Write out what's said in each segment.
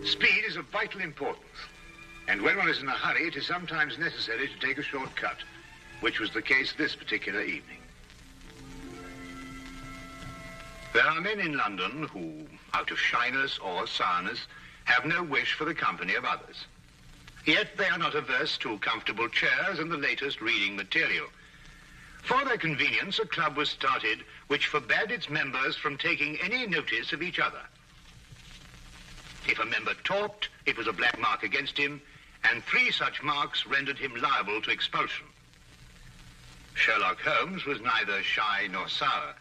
Speed is of vital importance. And when one is in a hurry, it is sometimes necessary to take a shortcut, which was the case this particular evening. There are men in London who, out of shyness or sourness, have no wish for the company of others. Yet they are not averse to comfortable chairs and the latest reading material. For their convenience, a club was started which forbade its members from taking any notice of each other. If a member talked, it was a black mark against him, and 3 such marks rendered him liable to expulsion. Sherlock Holmes was neither shy nor sour,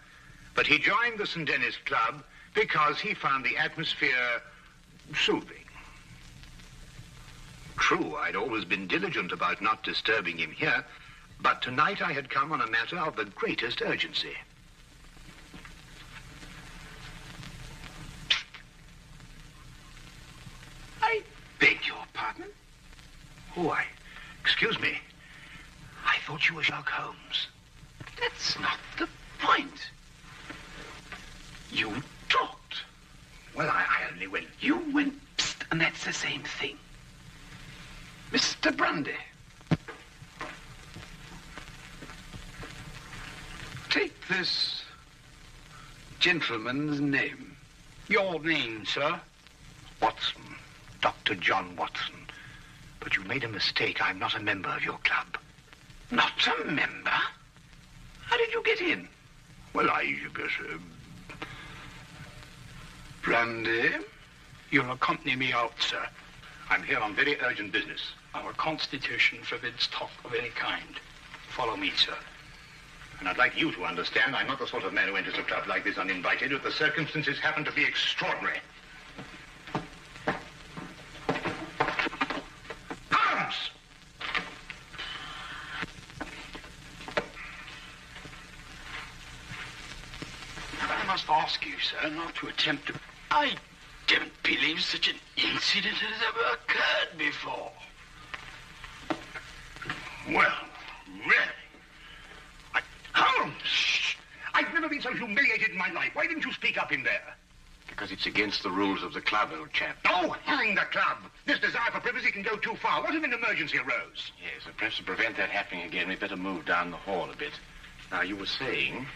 but he joined the St. Denis Club because he found the atmosphere soothing. True, I'd always been diligent about not disturbing him here, but tonight I had come on a matter of the greatest urgency. I beg your pardon? Oh, excuse me. I thought you were Sherlock Holmes. That's not the point. You talked. Well, I only went... You went psst, and that's the same thing. Mr. Grundy. Take this gentleman's name. Your name, sir? Watson. Dr. John Watson. But you made a mistake. I'm not a member of your club. Not a member? How did you get in? Well, Brandy, you'll accompany me out, sir. I'm here on very urgent business. Our constitution forbids talk of any kind. Follow me, sir. And I'd like you to understand I'm not the sort of man who enters a club like this uninvited if the circumstances happen to be extraordinary. Holmes! I must ask you, sir, not to attempt to... I don't believe such an incident has ever occurred before. Well, really? Holmes! Shh! I've never been so humiliated in my life. Why didn't you speak up in there? Because it's against the rules of the club, old chap. Oh, hang the club! This desire for privacy can go too far. What if an emergency arose? Yes, and perhaps to prevent that happening again, we'd better move down the hall a bit. Now, you were saying...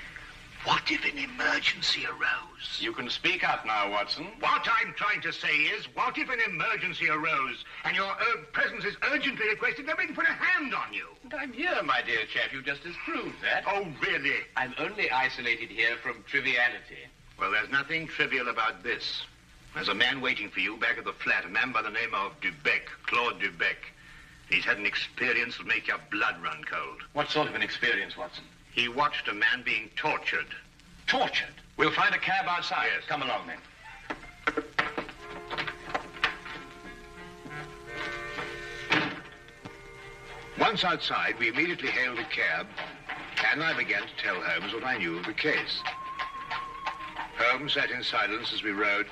What if an emergency arose? You can speak up now, Watson. What I'm trying to say is, what if an emergency arose and your presence is urgently requested? They're waiting for a hand on you. And I'm here, my dear chap. You just disproved that. Oh, really? I'm only isolated here from triviality. Well, there's nothing trivial about this. There's a man waiting for you back at the flat, a man by the name of Dubec, Claude Dubec. He's had an experience that'll make your blood run cold. What sort of an experience, Watson? He watched a man being tortured. Tortured? We'll find a cab outside. Yes. Come along, then. Once outside, we immediately hailed a cab, and I began to tell Holmes what I knew of the case. Holmes sat in silence as we rode,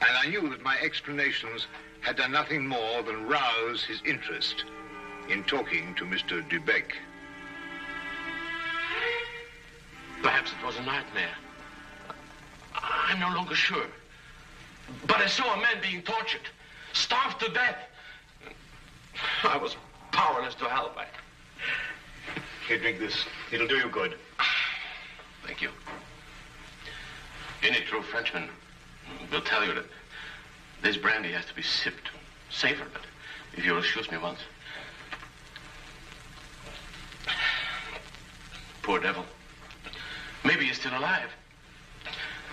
and I knew that my explanations had done nothing more than rouse his interest in talking to Mr. Dubec. Perhaps it was a nightmare. I'm no longer sure. But I saw a man being tortured, starved to death. I was powerless to help. Here, drink this. It'll do you good. Thank you. Any true Frenchman will tell you that this brandy has to be sipped. Safer, but if you'll excuse me once. Poor devil. Maybe he's still alive.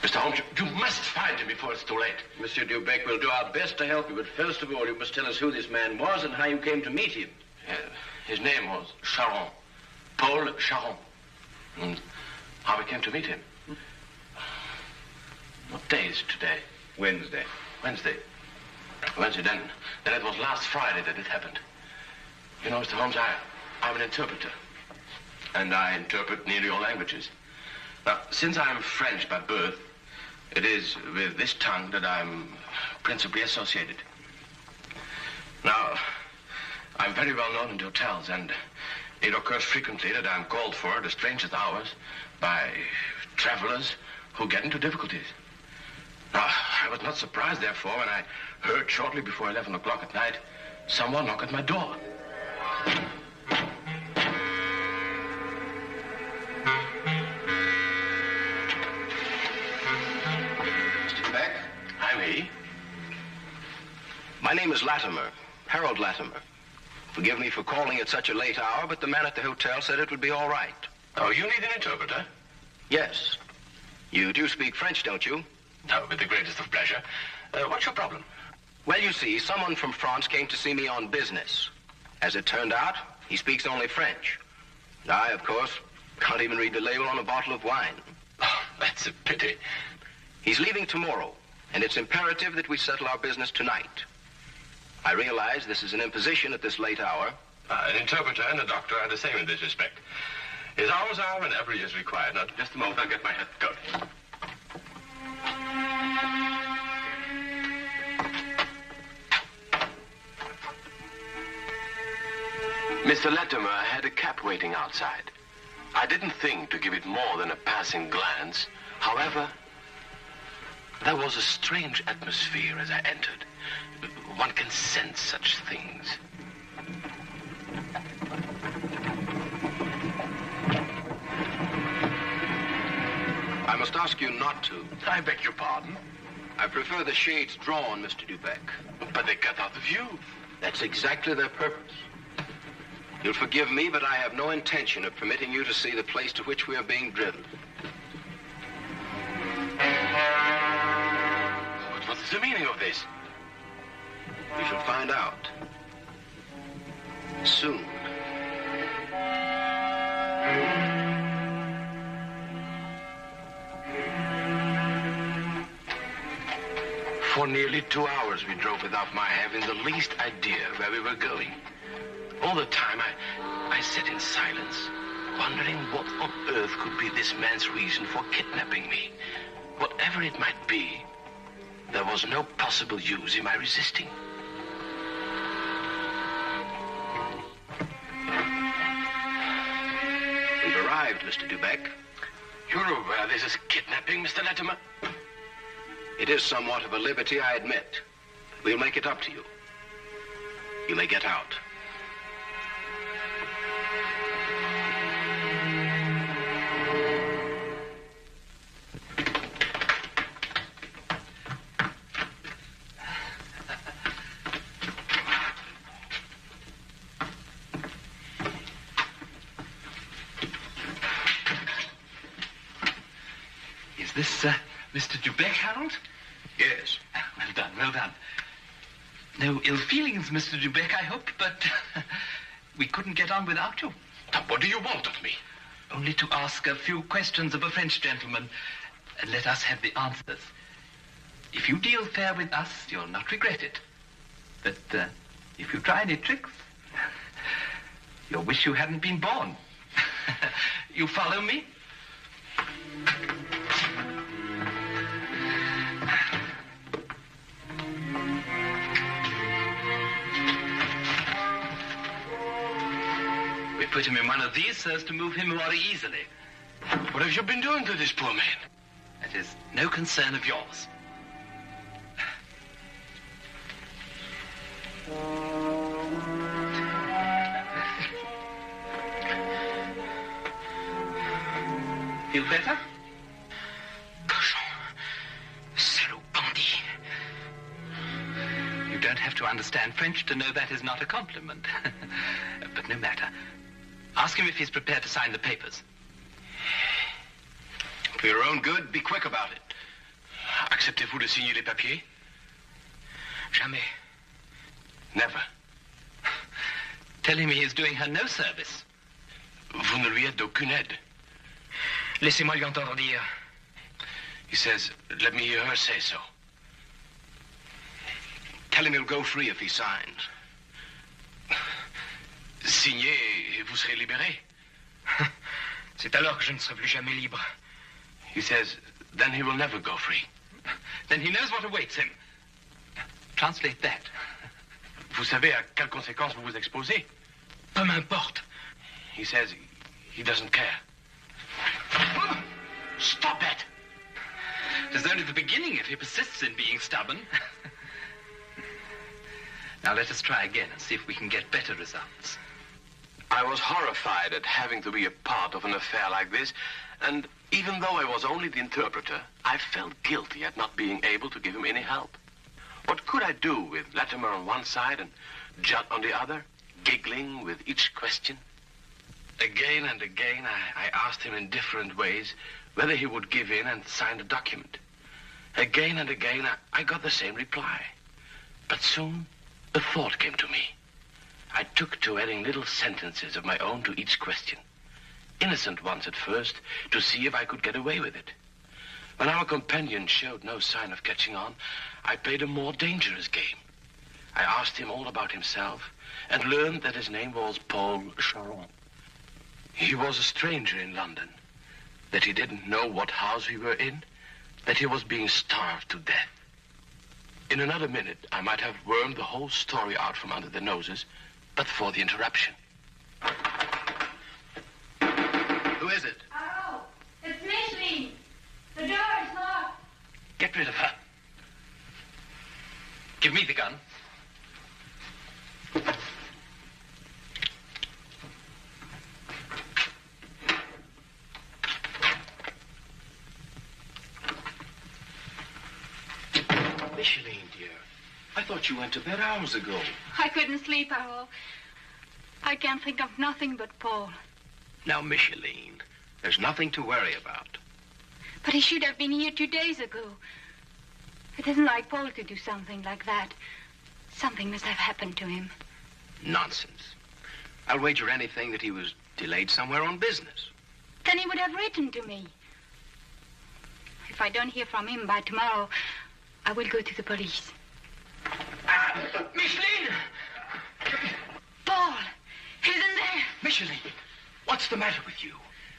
Mr. Holmes, you must find him before it's too late. Monsieur Dubec, we'll do our best to help you, but first of all, you must tell us who this man was and how you came to meet him. His name was Charon. Paul Charon. And how we came to meet him. What day is it today? Wednesday. Wednesday. Wednesday, then it was last Friday that it happened. You know, Mr. Holmes, I'm an interpreter. And I interpret nearly all languages. Now, since I'm French by birth, it is with this tongue that I'm principally associated. Now, I'm very well known in hotels, and it occurs frequently that I'm called for at the strangest hours by travelers who get into difficulties. Now, I was not surprised, therefore, when I heard shortly before 11 o'clock at night someone knock at my door. Mr. Beck? I'm he. My name is Latimer, Harold Latimer. Forgive me for calling at such a late hour, but the man at the hotel said it would be all right. Oh, you need an interpreter? Yes. You do speak French, don't you? No, with the greatest of pleasure. What's your problem? Well, you see, someone from France came to see me on business. As it turned out, he speaks only French. I, of course, can't even read the label on a bottle of wine. Oh, that's a pity. He's leaving tomorrow, and it's imperative that we settle our business tonight. I realize this is an imposition at this late hour. An interpreter and a doctor are the same in this respect. His hours are whenever he is required. Now, just a moment, I'll get my hat. Go. Mr. Latimer had a cab waiting outside. I didn't think to give it more than a passing glance. However, there was a strange atmosphere as I entered. One can sense such things. I must ask you not to. I beg your pardon, I prefer the shades drawn, Mr. Dubeck. but they cut out the view. That's exactly their purpose. You'll forgive me, but I have no intention of permitting you to see the place to which we are being driven. What is the meaning of this? You shall find out. Soon. For nearly 2 hours we drove without my having the least idea where we were going. All the time I sat in silence, wondering what on earth could be this man's reason for kidnapping me. Whatever it might be, there was no possible use in my resisting. We've arrived, Mr. Dubeck. You're aware this is kidnapping, Mr. Latimer? It is somewhat of a liberty, I admit. We'll make it up to you. You may get out. Is this Mr. Dubeck, Harold? Yes. Well done, well done. No ill feelings, Mr. Dubeck, I hope, but we couldn't get on without you. Now, what do you want of me? Only to ask a few questions of a French gentleman and let us have the answers. If you deal fair with us, you'll not regret it. But if you try any tricks, you'll wish you hadn't been born. You follow me? We put him in one of these so as to move him more easily. What have you been doing to this poor man? That is no concern of yours. Feel better? Cochon. Salaud bandit. You don't have to understand French to know that is not a compliment. But no matter. Ask him if he's prepared to sign the papers. For your own good, be quick about it. Acceptez-vous de signer les papiers? Jamais. Never. Tell him he is doing her no service. Vous ne lui êtes d'aucune aide. Laissez-moi lui entendre dire. He says, let me hear her say so. Tell him he'll go free if he signs. Signez et vous serez libéré. C'est alors que je ne serai plus jamais libre. He says, then he will never go free. Then he knows what awaits him. Translate that. Vous savez à quelles conséquences vous vous exposez? Peu m'importe. He says he doesn't care. Stop it! It is only the beginning if he persists in being stubborn. Now let us try again and see if we can get better results. I was horrified at having to be a part of an affair like this, and even though I was only the interpreter, I felt guilty at not being able to give him any help. What could I do with Latimer on one side and Judd on the other, giggling with each question? Again and again, I asked him in different ways whether he would give in and sign the document. Again and again, I got the same reply. But soon, a thought came to me. I took to adding little sentences of my own to each question. Innocent ones at first, to see if I could get away with it. When our companion showed no sign of catching on, I played a more dangerous game. I asked him all about himself and learned that his name was Paul Charon. He was a stranger in London, that he didn't know what house we were in, that he was being starved to death. In another minute, I might have wormed the whole story out from under their noses, but for the interruption. Who is it? Oh, it's Micheline. The door is locked. Get rid of her. Give me the gun. Micheline, dear, I thought you went to bed hours ago. I couldn't sleep at all. I can't think of nothing but Paul. Now, Micheline, there's nothing to worry about. But he should have been here 2 days ago. It isn't like Paul to do something like that. Something must have happened to him. Nonsense. I'll wager anything that he was delayed somewhere on business. Then he would have written to me. If I don't hear from him by tomorrow, I will go to the police. Micheline! Paul! He's in there! Micheline, what's the matter with you?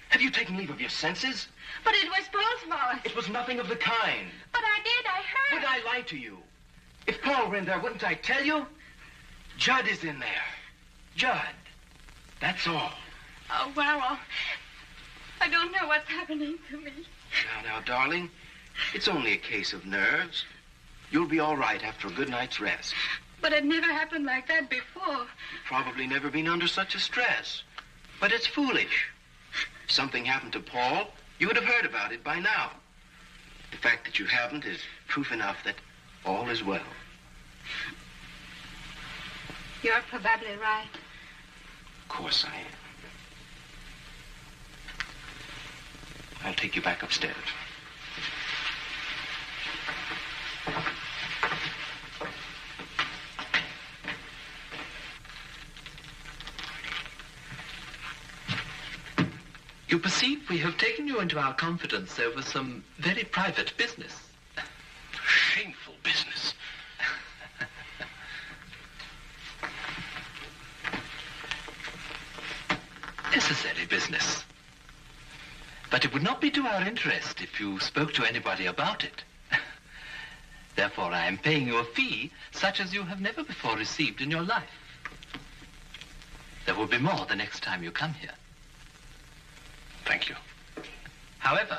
Have you taken leave of your senses? But it was Paul's voice. It was nothing of the kind. But I did. I heard. Would I lie to you? If Paul were in there, wouldn't I tell you? Judd is in there. Judd. That's all. Oh, well, I don't know what's happening to me. Now, darling, it's only a case of nerves. You'll be all right after a good night's rest. But it never happened like that before. You've probably never been under such a stress. But it's foolish. If something happened to Paul, you would have heard about it by now. The fact that you haven't is proof enough that all is well. You're probably right. Of course I am. I'll take you back upstairs. You perceive we have taken you into our confidence over some very private business. Shameful business. Necessary business. But it would not be to our interest if you spoke to anybody about it. Therefore, I am paying you a fee such as you have never before received in your life. There will be more the next time you come here. Thank you. However,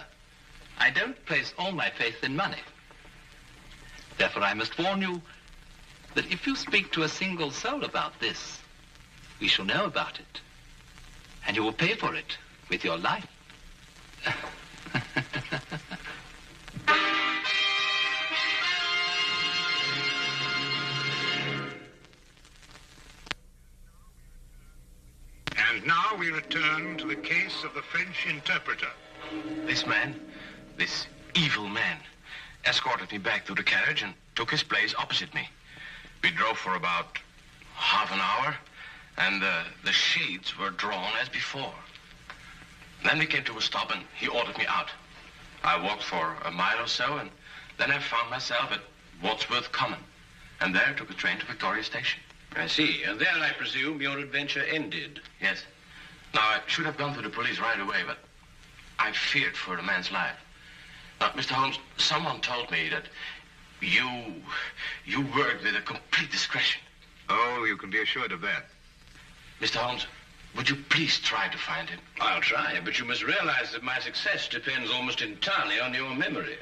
I don't place all my faith in money. Therefore, I must warn you that if you speak to a single soul about this, we shall know about it. And you will pay for it with your life. And now we return to the case of the French interpreter. This man, this evil man, escorted me back to the carriage and took his place opposite me. We drove for about half an hour, and the shades were drawn as before. Then we came to a stop, and he ordered me out. I walked for a mile or so, and then I found myself at Wadsworth Common, and there took a train to Victoria Station. I see. And there, I presume, your adventure ended. Yes. Now, I should have gone to the police right away, but I feared for the man's life. Now, Mr. Holmes, someone told me that you worked with a complete discretion. Oh, you can be assured of that. Mr. Holmes, would you please try to find him? I'll try, but you must realize that my success depends almost entirely on your memory.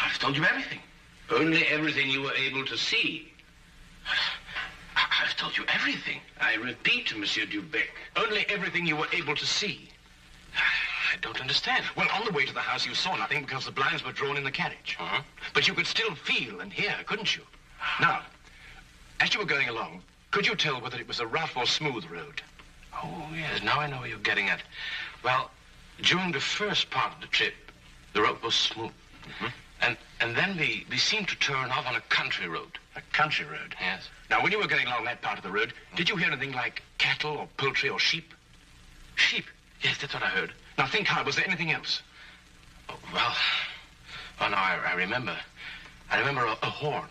I've told you everything. Only everything you were able to see. I've told you everything. I repeat, Monsieur Dubec. Only everything you were able to see. I don't understand. Well, on the way to the house, you saw nothing because the blinds were drawn in the carriage. Uh-huh. But you could still feel and hear, couldn't you? Now, as you were going along, could you tell whether it was a rough or smooth road? Oh, yes, now I know what you're getting at. Well, during the first part of the trip, the road was smooth. Mm-hmm. And then we seemed to turn off on a country road. A country road? Yes. Now, when you were going along that part of the road, did you hear anything like cattle or poultry or sheep? Sheep? Yes, that's what I heard. Now, think hard. Was there anything else? Oh, well, now I remember. I remember a horn,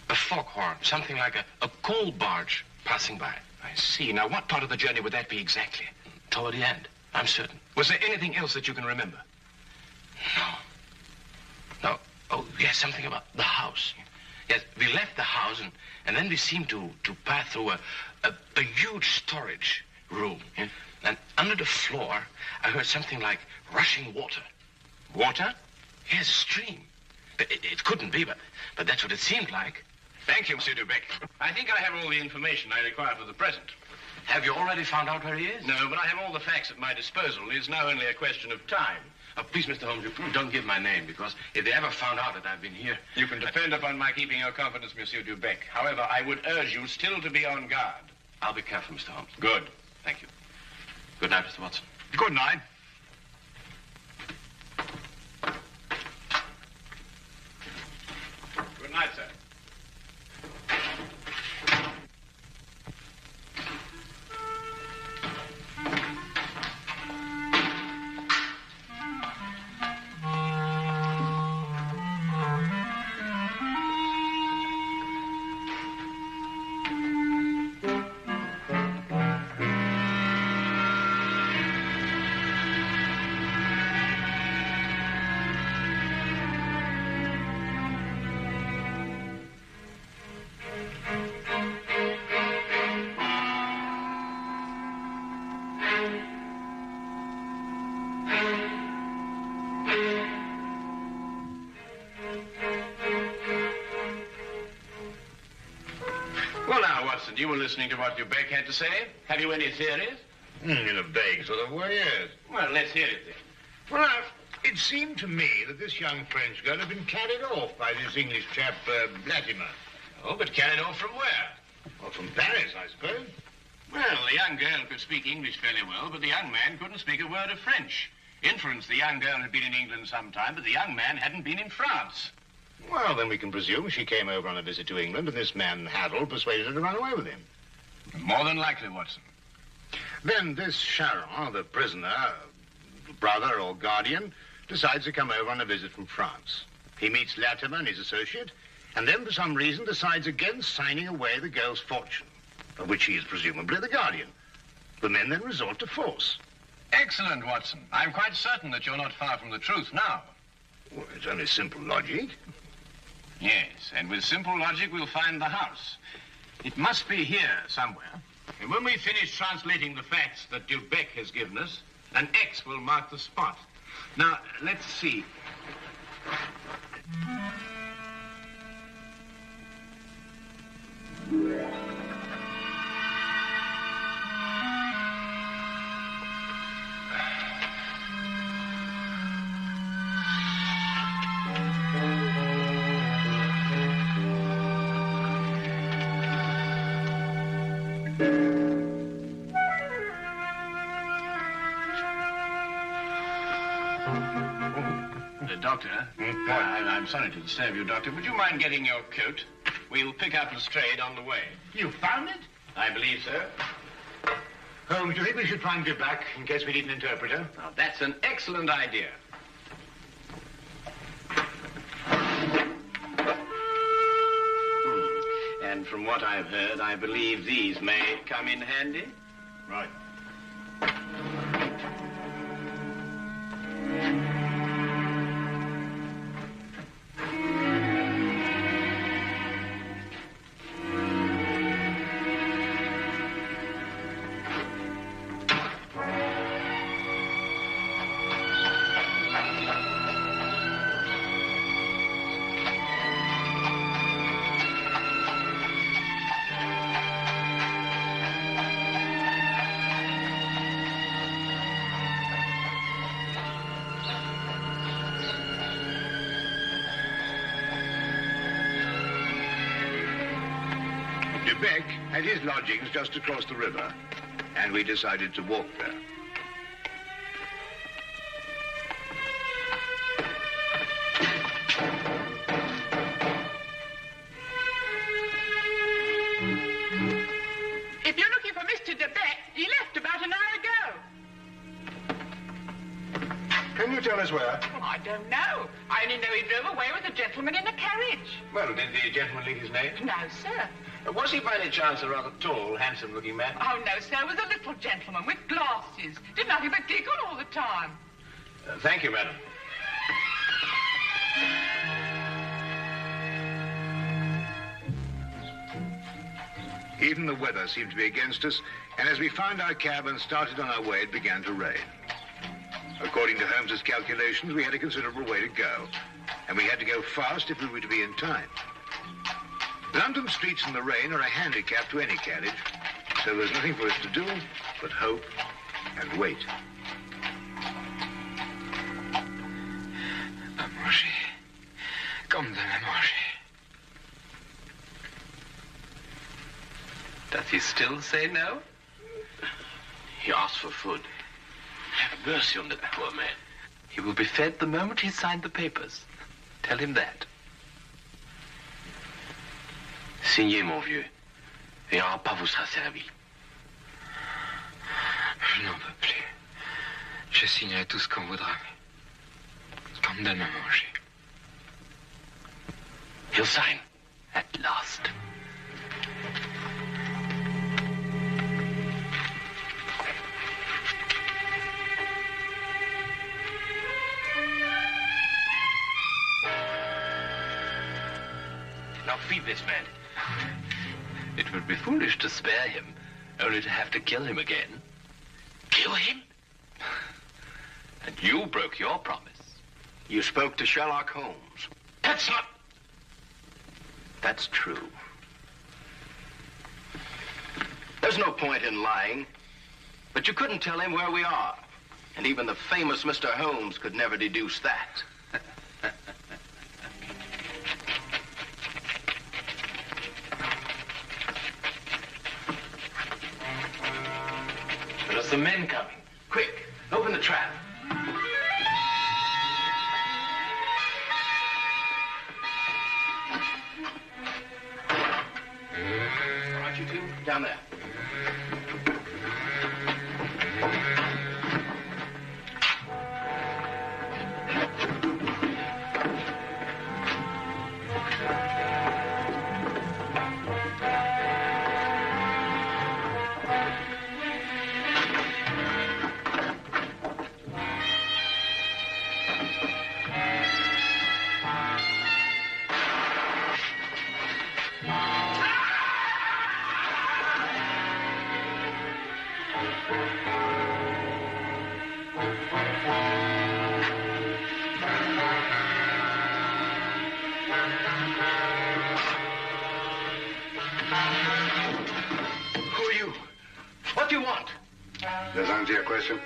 a foghorn, something like a coal barge passing by. I see. Now, what part of the journey would that be exactly? Toward the end, I'm certain. Was there anything else that you can remember? No. Oh, yes, something about the house. Yes, we left the house, and then we seemed to pass through a huge storage room. Yeah. And under the floor, I heard something like rushing water. Water? Yes, a stream. It couldn't be, but that's what it seemed like. Thank you, Monsieur Dubec. I think I have all the information I require for the present. Have you already found out where he is? No, but I have all the facts at my disposal. It's now only a question of time. Please, Mr. Holmes, you don't give my name, because if they ever found out that I've been here... You can depend upon my keeping your confidence, Monsieur Dubec. However, I would urge you still to be on guard. I'll be careful, Mr. Holmes. Good. Thank you. Good night, Mr. Watson. Good night. Good night, sir. Well, now, Watson, you were listening to what Dubec had to say. Have you any theories? In a vague sort of way, yes. Well, let's hear it then. Well, it seemed to me that this young French girl had been carried off by this English chap, Latimer. Oh, but carried off from where? Well, from Paris, I suppose. Well, the young girl could speak English fairly well, but the young man couldn't speak a word of French. Inference, the young girl had been in England some time, but the young man hadn't been in France. Well, then we can presume she came over on a visit to England, and this man, Harold, persuaded her to run away with him. More than likely, Watson. Then this Charon, the prisoner, brother or guardian, decides to come over on a visit from France. He meets Latimer and his associate, and then for some reason decides against signing away the girl's fortune, of which he is presumably the guardian. The men then resort to force. Excellent, Watson. I'm quite certain that you're not far from the truth now. Well, it's only simple logic. Yes, and with simple logic, we'll find the house. It must be here somewhere. And when we finish translating the facts that Dubec has given us, an X will mark the spot. Now, let's see. Doctor, I'm sorry to disturb you, Doctor. Would you mind getting your coat? We'll pick up Lestrade on the way. You found it? I believe so. Holmes, do you think we should try and get back in case we need an interpreter? Now, that's an excellent idea. And from what I've heard, I believe these may come in handy. Right. Dubec had his lodgings just across the river, and we decided to walk there. If you're looking for Mr. Dubec, he left about an hour ago. Can you tell us where? Well, I don't know. I only know he drove away with a gentleman in a carriage. Well, did the gentleman leave his name? No, sir. Was he by any chance a rather tall, handsome-looking man? Oh, no, sir. It was a little gentleman with glasses. Did nothing but giggle all the time. Thank you, madam. Even the weather seemed to be against us, and as we found our cab and started on our way, it began to rain. According to Holmes's calculations, we had a considerable way to go, and we had to go fast if we were to be in time. London streets in the rain are a handicap to any carriage, so there's nothing for us to do but hope and wait. À manger. Comme de la manger. Does he still say no? He asked for food. Have mercy on that poor man. He will be fed the moment he's signed the papers. Tell him that. Signez, mon vieux, et un repas vous sera servi. Je n'en peux plus. Je signerai tout ce qu'on voudra. Qu'on me donne à manger. He'll sign. At last. Now feed this man. It would be foolish to spare him, only to have to kill him again. Kill him? And you broke your promise. You spoke to Sherlock Holmes. That's not... That's true. There's no point in lying. But you couldn't tell him where we are. And even the famous Mr. Holmes could never deduce that. There's the men coming. Quick, open the trap. All right, you two, down there. Who are you? What do you want? Does that answer your question?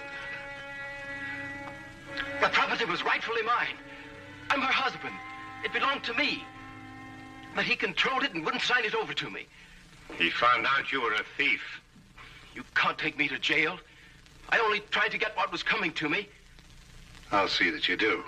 The property was rightfully mine. I'm her husband. It belonged to me. But he controlled it and wouldn't sign it over to me. He found out you were a thief. You can't take me to jail. I only tried to get what was coming to me. I'll see that you do.